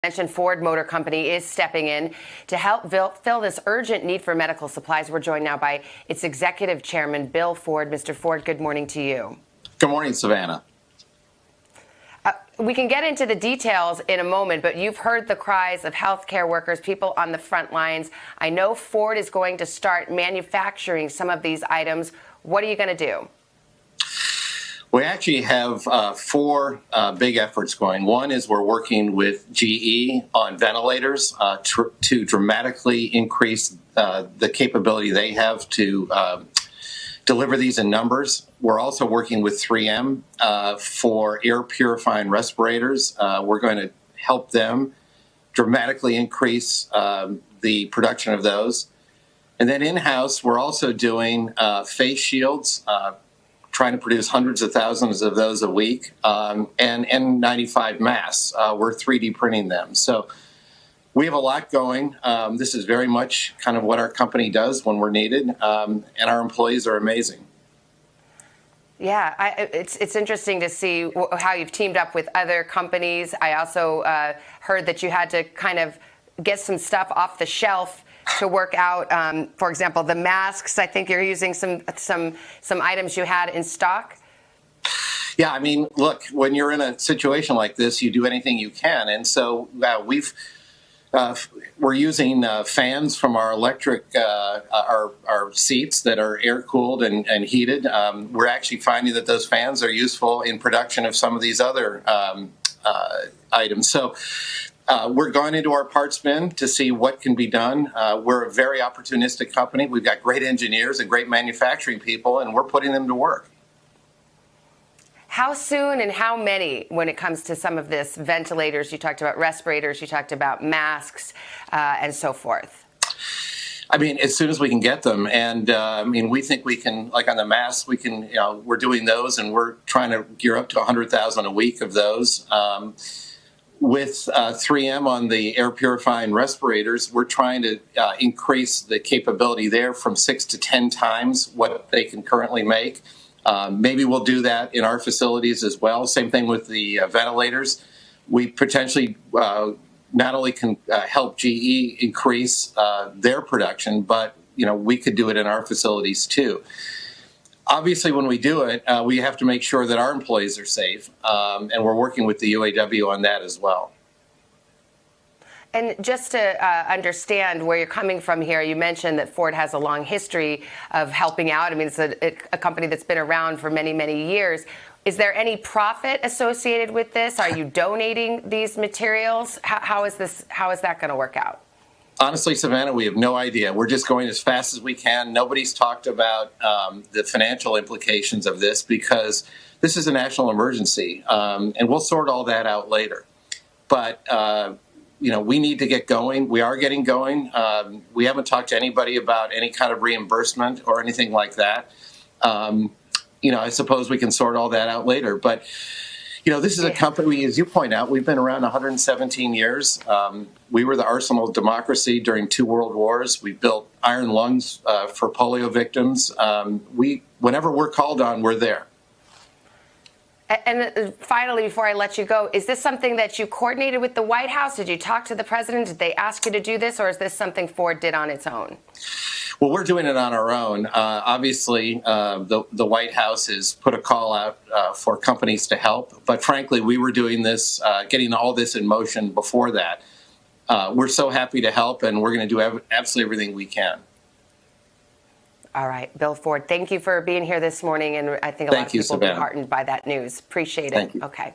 Mentioned Ford Motor Company is stepping in to help fill this urgent need for medical supplies. We're joined now by its executive chairman, Bill Ford. Mr. Ford, good morning to you. Good morning, Savannah. We can get into the details in a moment, but you've heard the cries of healthcare workers, people on the front lines. I know Ford is going to start manufacturing some of these items. What are you going to do? We actually have four big efforts going. One is we're working with GE on ventilators to dramatically increase the capability they have to deliver these in numbers. We're also working with 3M for air purifying respirators. We're going to help them dramatically increase the production of those. And then in-house, we're also doing face shields, trying to produce hundreds of thousands of those a week, and N95 masks. We're 3D printing them. So we have a lot going. This is very much kind of what our company does when we're needed, and our employees are amazing. Yeah, it's interesting to see how you've teamed up with other companies. I also heard that you had to kind of get some stuff off the shelf to work out, for example, the masks. I think you're using some items you had in stock. Yeah, I mean, look, when you're in a situation like this, you do anything you can, and so we're using fans from our electric our seats that are air cooled and heated. We're actually finding that those fans are useful in production of some of these other items. So. We're going into our parts bin to see what can be done. We're a very opportunistic company. We've got great engineers and great manufacturing people, and we're putting them to work. How soon and how many, when it comes to some of this, ventilators, you talked about respirators, you talked about masks, and so forth? I mean, as soon as we can get them. And I mean, we think we can, like on the masks, we can, we're doing those, and we're trying to gear up to 100,000 a week of those. With 3M on the air purifying respirators, we're trying to increase the capability there from 6 to 10 times what they can currently make. Maybe we'll do that in our facilities as well. Same thing with the ventilators. We potentially not only can help GE increase their production, but we could do it in our facilities too. Obviously, when we do it, we have to make sure that our employees are safe, and we're working with the UAW on that as well. And just to understand where you're coming from here, you mentioned that Ford has a long history of helping out. I mean, it's a company that's been around for many, many years. Is there any profit associated with this? Are you donating these materials? How is that going to work out? Honestly, Savannah, we have no idea. We're just going as fast as we can. Nobody's talked about the financial implications of this because this is a national emergency, and we'll sort all that out later. But, we need to get going. We are getting going. We haven't talked to anybody about any kind of reimbursement or anything like that. I suppose we can sort all that out later. But, this is a company, as you point out, we've been around 117 years. We were the arsenal of democracy during 2 world wars. We built iron lungs for polio victims. Whenever we're called on, we're there. And finally, before I let you go, is this something that you coordinated with the White House? Did you talk to the president? Did they ask you to do this, or is this something Ford did on its own? Well, we're doing it on our own. Obviously, the White House has put a call out for companies to help. But frankly, we were doing this, getting all this in motion before that. We're so happy to help, and we're going to do absolutely everything we can. All right. Bill Ford, thank you for being here this morning. And I think a lot of people will be heartened by that news. Appreciate it. Thank you. Okay.